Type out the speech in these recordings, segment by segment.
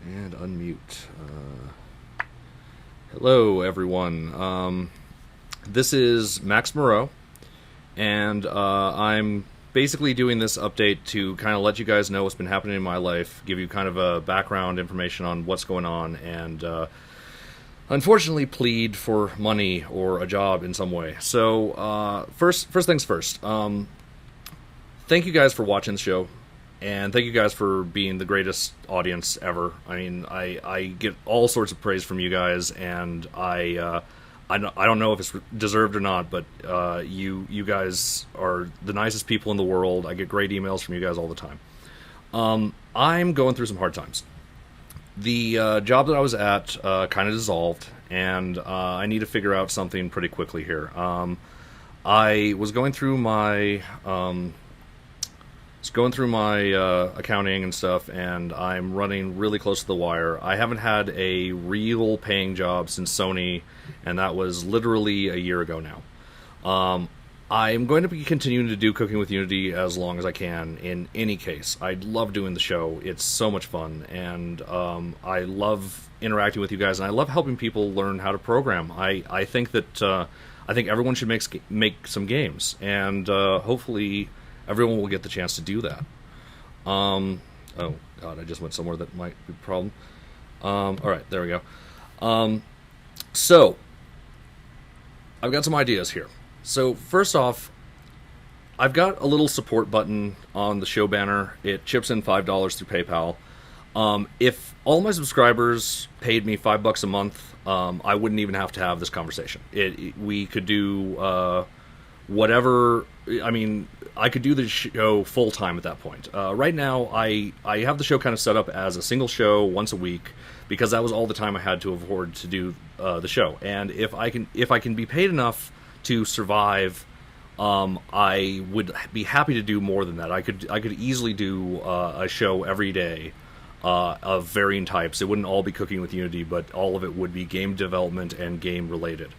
And unmute. Hello, everyone. This is Max Moreau, and I'm basically doing this update to kind of let you guys know what's been happening in my life, give you kind of a background information on what's going on, and unfortunately plead for money or a job in some way. So first things first. Thank you guys for watching the show. And thank you guys for being the greatest audience ever. I mean, I get all sorts of praise from you guys, and I don't know if it's deserved or not, but you guys are the nicest people in the world. I get great emails from you guys all the time. I'm going through some hard times. The job that I was at kind of dissolved, and I need to figure out something pretty quickly here. I was going through my accounting and stuff, and I'm running really close to the wire. I haven't had a real paying job since Sony, and that was literally a year ago now. I'm going to be continuing to do Cooking with Unity as long as I can, in any case. I love doing the show. It's so much fun, and I love interacting with you guys, and I love helping people learn how to program. I think that I think everyone should make some games, and hopefully everyone will get the chance to do that. Oh, God, I just went somewhere that might be a problem. Alright, there we go. So, I've got some ideas here. So, first off, I've got a little support button on the show banner. It chips in $5 through PayPal. If all my subscribers paid me $5 a month, I wouldn't even have to have this conversation. We could do whatever. I mean, I could do the show full time at that point. Right now, I have the show kind of set up as a single show once a week because that was all the time I had to afford to do the show. And if I can be paid enough to survive, I would be happy to do more than that. I could easily do a show every day of varying types. It wouldn't all be Cooking with Unity, but all of it would be game development and game related.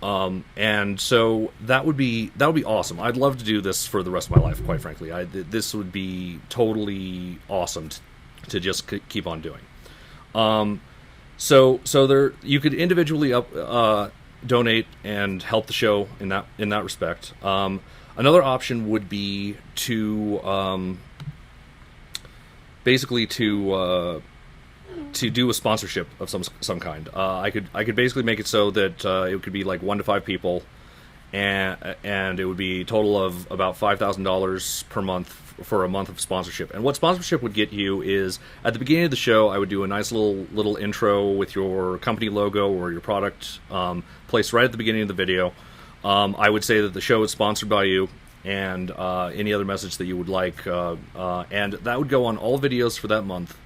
And so that would be awesome. I'd love to do this for the rest of my life, quite frankly. This would be totally awesome to just keep on doing. So there, you could individually donate and help the show in that respect. Another option would be to basically to do a sponsorship of some kind. I could basically make it so that it could be like 1 to 5 people, and it would be a total of about $5,000 per month for a month of sponsorship. And what sponsorship would get you is, at the beginning of the show, I would do a nice little intro with your company logo or your product placed right at the beginning of the video. I would say that the show is sponsored by you, and any other message that you would like, and that would go on all videos for that month.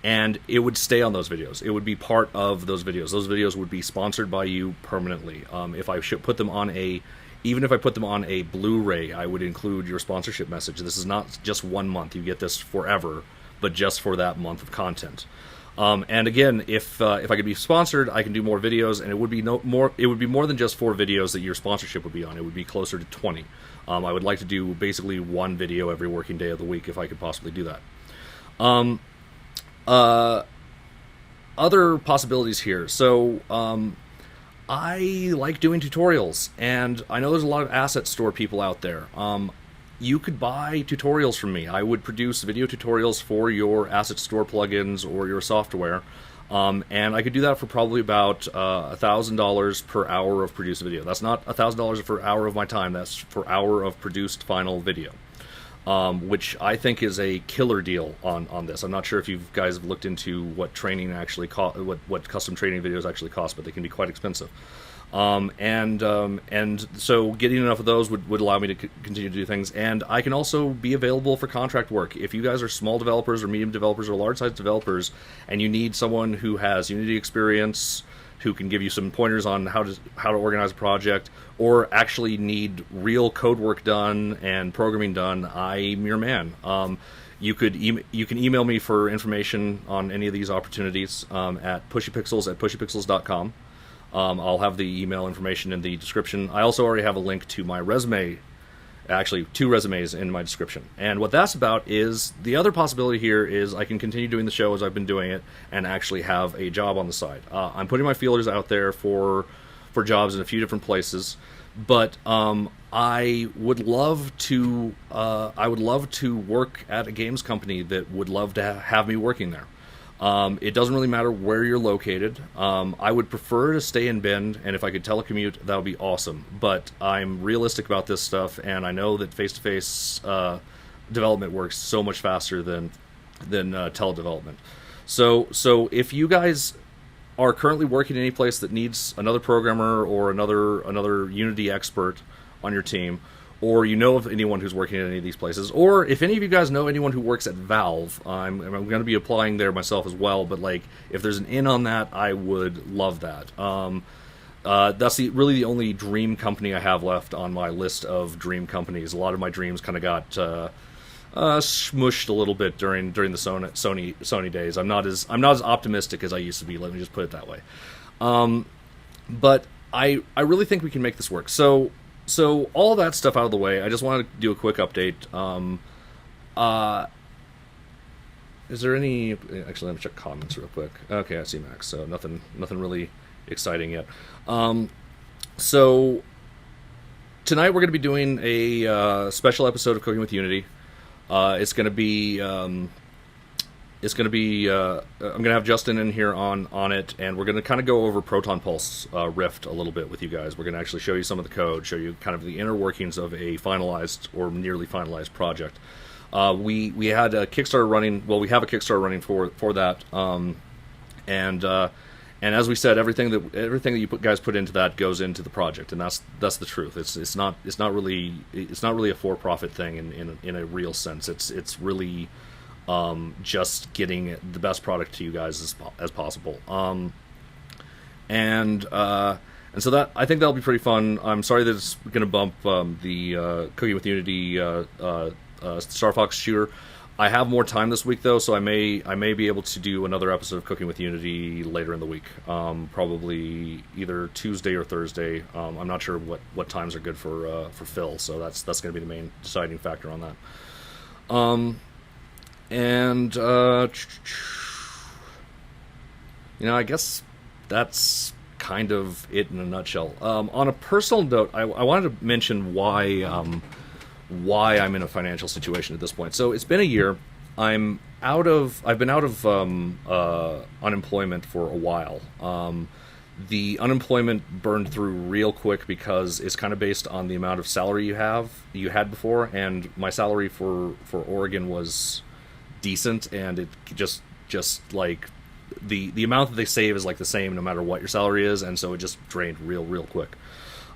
And it would stay on those videos. It would be part of those videos. Those videos would be sponsored by you permanently. If I should put them on even if I put them on a Blu-ray, I would include your sponsorship message. This is not just 1 month. You get this forever, but just for that month of content. And again, if I could be sponsored, I can do more videos, and it would be more than just 4 videos that your sponsorship would be on. It would be closer to 20. I would like to do basically 1 video every working day of the week if I could possibly do that. Other possibilities here. So, I like doing tutorials, and I know there's a lot of asset store people out there. You could buy tutorials from me. I would produce video tutorials for your asset store plugins or your software, and I could do that for probably about $1,000 per hour of produced video. That's not $1,000 per hour of my time. That's per hour of produced final video. Which I think is a killer deal on this. I'm not sure if you guys have looked into what training actually what custom training videos actually cost, but they can be quite expensive. And so getting enough of those would allow me to continue to do things. And I can also be available for contract work. If you guys are small developers or medium developers or large-sized developers, and you need someone who has Unity experience, who can give you some pointers on how to organize a project, or actually need real code work done and programming done, I'm your man. You can email me for information on any of these opportunities at PushyPixels@PushyPixels.com. I'll have the email information in the description. I also already have a link to my resume Actually, 2 resumes in my description. And what that's about is the other possibility here is I can continue doing the show as I've been doing it and actually have a job on the side. I'm putting my feelers out there for jobs in a few different places, but I would love to work at a games company that would love to have me working there. It doesn't really matter where you're located. I would prefer to stay in Bend, and if I could telecommute, that would be awesome. But I'm realistic about this stuff, and I know that face-to-face development works so much faster than teledevelopment. So if you guys are currently working in any place that needs another programmer or another Unity expert on your team, or you know of anyone who's working at any of these places, or if any of you guys know anyone who works at Valve, I'm going to be applying there myself as well, but like, if there's an in on that, I would love that. That's really the only dream company I have left on my list of dream companies. A lot of my dreams kind of got smushed a little bit during the Sony days. I'm not as optimistic as I used to be, let me just put it that way. But I really think we can make this work. So all that stuff out of the way, I just wanted to do a quick update. Is there any... Actually, let me check comments real quick. Okay, I see Max, so nothing really exciting yet. So tonight we're going to be doing a special episode of Cooking with Unity. It's going to be... I'm going to have Justin in here on it, and we're going to kind of go over Proton Pulse Rift a little bit with you guys. We're going to actually show you some of the code, show you kind of the inner workings of a finalized or nearly finalized project. We had a Kickstarter running. Well, we have a Kickstarter running for that, and as we said, everything that you guys put into that goes into the project, and that's the truth. It's not really a for-profit thing in a real sense. It's really just getting the best product to you guys as possible. And so that, I think that'll be pretty fun. I'm sorry that it's going to bump the Cooking with Unity Star Fox shooter. I have more time this week though, so I may be able to do another episode of Cooking with Unity later in the week. Probably either Tuesday or Thursday. I'm not sure what times are good for Phil, so that's going to be the main deciding factor on that. I guess that's kind of it in a nutshell. On a personal note, I wanted to mention why I'm in a financial situation at this point. So it's been a year. I've been out of unemployment for a while. The unemployment burned through real quick because it's kind of based on the amount of salary you had before, and my salary for Oregon was decent, and it just like the amount that they save is like the same no matter what your salary is, and so it just drained real quick.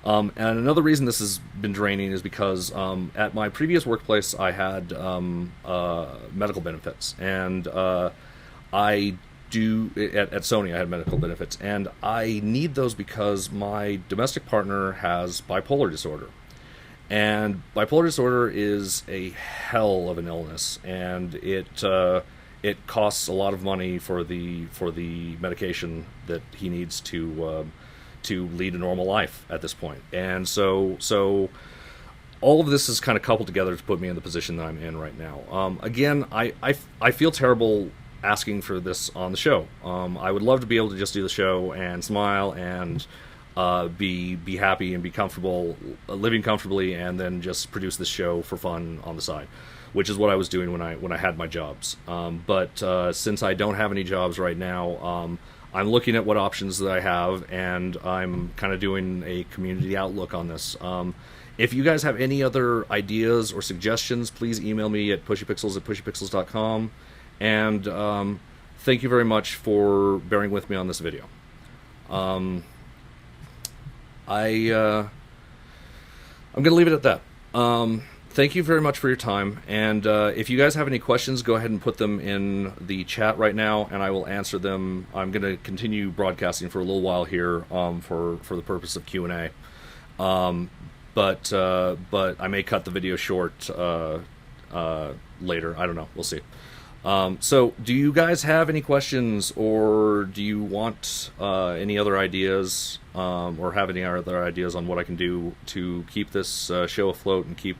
And another reason this has been draining is because at my previous workplace I had medical benefits, and I do at Sony I had medical benefits, and I need those because my domestic partner has bipolar disorder. And bipolar disorder is a hell of an illness, and it costs a lot of money for the medication that he needs to lead a normal life at this point. And so all of this is kind of coupled together to put me in the position that I'm in right now. Again, I feel terrible asking for this on the show. I would love to be able to just do the show and smile and be happy and be comfortable, living comfortably, and then just produce this show for fun on the side, which is what I was doing when I had my jobs. But since I don't have any jobs right now, I'm looking at what options that I have, and I'm kind of doing a community outlook on this. If you guys have any other ideas or suggestions, please email me at pushypixels@pushypixels.com. And thank you very much for bearing with me on this video. I'm going to leave it at that. Thank you very much for your time, and if you guys have any questions, go ahead and put them in the chat right now, and I will answer them. I'm going to continue broadcasting for a little while here for the purpose of Q&A, but I may cut the video short later. I don't know. We'll see. So, do you guys have any questions, or do you want any other ideas, or have any other ideas on what I can do to keep this show afloat and keep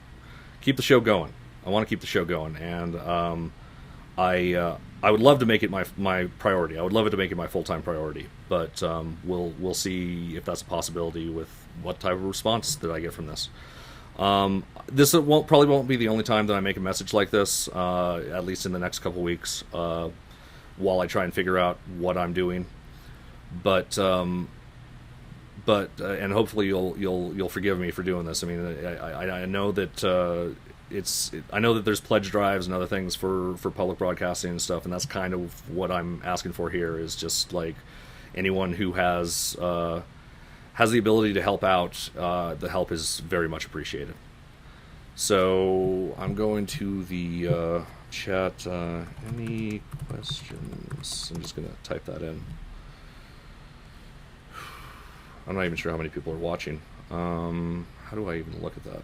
keep the show going. I want to keep the show going, and I would love to make it my priority. I would love it to make it my full-time priority, but we'll see if that's a possibility with what type of response that I get from this. This probably won't be the only time that I make a message like this, at least in the next couple weeks, while I try and figure out what I'm doing. But and hopefully you'll forgive me for doing this. I mean, I know that I know that there's pledge drives and other things for public broadcasting and stuff, and that's kind of what I'm asking for here, is just like anyone who has the ability to help out. The help is very much appreciated. So I'm going to the chat. Any questions? I'm just going to type that in. I'm not even sure how many people are watching. How do I even look at that?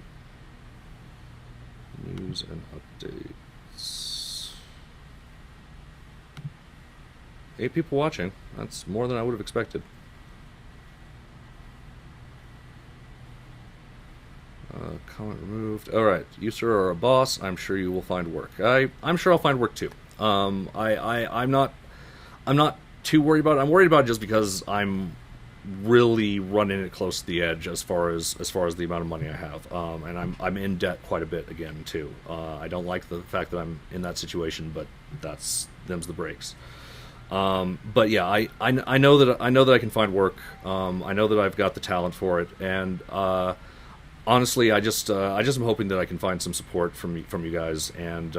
News and updates. 8 people watching. That's more than I would have expected. Comment removed. Alright, you sir are a boss. I'm sure you will find work. I'm sure I'll find work too. I'm not too worried about it. I'm worried about it just because I'm really running it close to the edge as far as the amount of money I have, and I'm in debt quite a bit again too. I don't like the fact that I'm in that situation, but them's the breaks. But yeah, I know that I can find work. I know that I've got the talent for it, and honestly, I just am hoping that I can find some support from you guys, and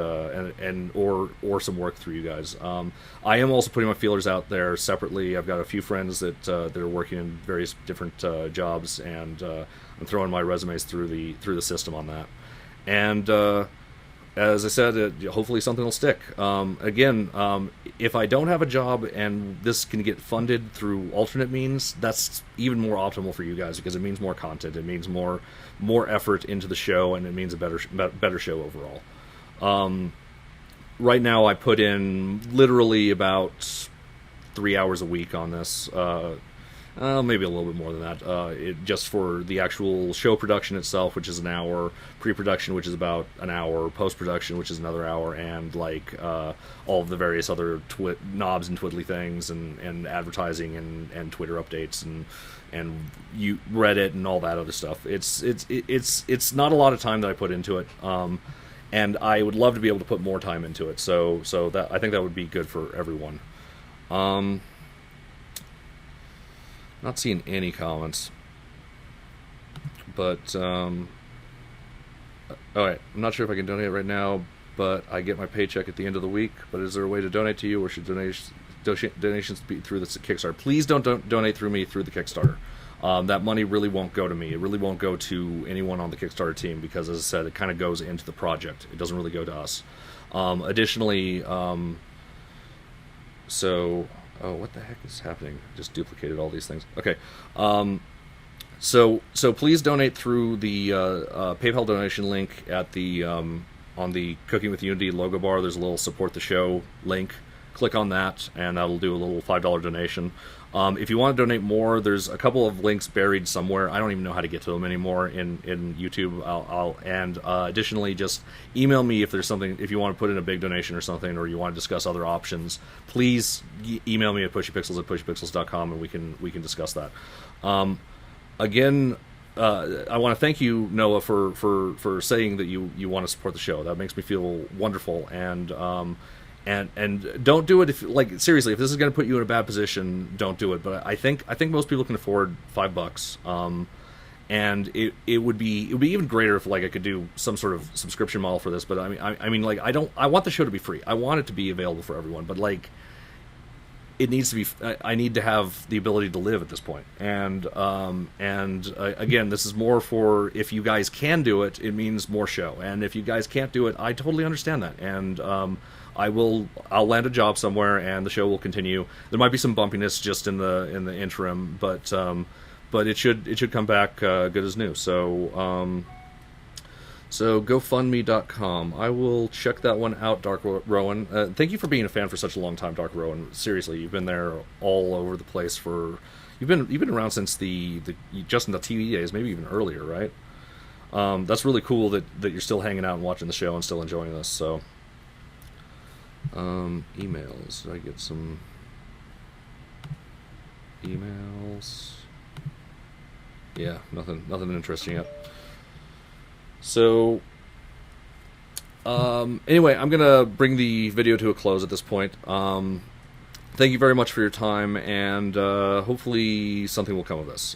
or some work through you guys. I am also putting my feelers out there separately. I've got a few friends that are working in various different jobs, and I'm throwing my resumes through the system on that. And as I said, hopefully something will stick. Again, if I don't have a job and this can get funded through alternate means, that's even more optimal for you guys, because it means more content, it means more effort into the show, and it means a better show overall. Right now, I put in literally about 3 hours a week on this. Maybe a little bit more than that. Just for the actual show production itself, which is an hour, pre-production, which is about an hour, post-production, which is another hour, and like all of the various other knobs and twiddly things, and advertising and Twitter updates and Reddit and all that other stuff. It's not a lot of time that I put into it, and I would love to be able to put more time into it. So that I think that would be good for everyone. Not seeing any comments, but alright, I'm not sure if I can donate right now, but I get my paycheck at the end of the week. But is there a way to donate to you, or should donations be through the Kickstarter? Please don't donate through me through the Kickstarter. That money really won't go to me. It really won't go to anyone on the Kickstarter team, because, as I said, it kind of goes into the project. It doesn't really go to us. Additionally, oh, what the heck is happening? Just duplicated all these things. Okay. So please donate through the PayPal donation link at the on the Cooking with Unity logo bar. There's a little support the show link. Click on that, and that'll do a little $5 donation. If you want to donate more, there's a couple of links buried somewhere. I don't even know how to get to them anymore in YouTube. Additionally, just email me if there's something, if you want to put in a big donation or something, or you want to discuss other options. Please email me at PushyPixels@PushyPixels.com, and we can discuss that. Again, I want to thank you, Noah, for saying that you want to support the show. That makes me feel wonderful, and don't do it if, like, seriously, if this is going to put you in a bad position, don't do it. But I think most people can afford $5. And it would be even greater if, like, I could do some sort of subscription model for this. But I mean, like, I want the show to be free. I want it to be available for everyone. But, like, it needs to be. I need to have the ability to live at this point. And again, this is more for, if you guys can do it, it means more show. And if you guys can't do it, I totally understand that. And I'll land a job somewhere, and the show will continue. There might be some bumpiness just in the interim, but it should come back good as new. So GoFundMe.com. I will check that one out, Dark Rowan. Thank you for being a fan for such a long time, Dark Rowan. Seriously, you've been there all over the place for. You've been around since the just in the TV days, maybe even earlier, right? That's really cool that you're still hanging out and watching the show and still enjoying this. So, emails. Did I get some emails? Yeah, nothing interesting yet. So, anyway, I'm gonna bring the video to a close at this point. Thank you very much for your time, and hopefully something will come of this.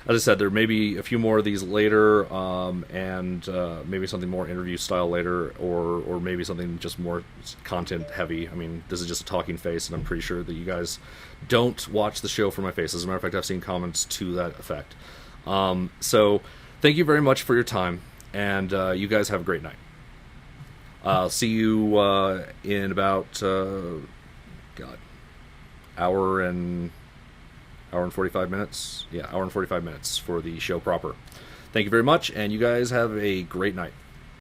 As I said, there may be a few more of these later, and maybe something more interview style later, or maybe something just more content heavy. I mean, this is just a talking face, and I'm pretty sure that you guys don't watch the show for my face. As a matter of fact, I've seen comments to that effect. So thank you very much for your time, and you guys have a great night. I'll see you in about hour and 45 minutes. Yeah, hour and 45 minutes for the show proper. Thank you very much, and you guys have a great night.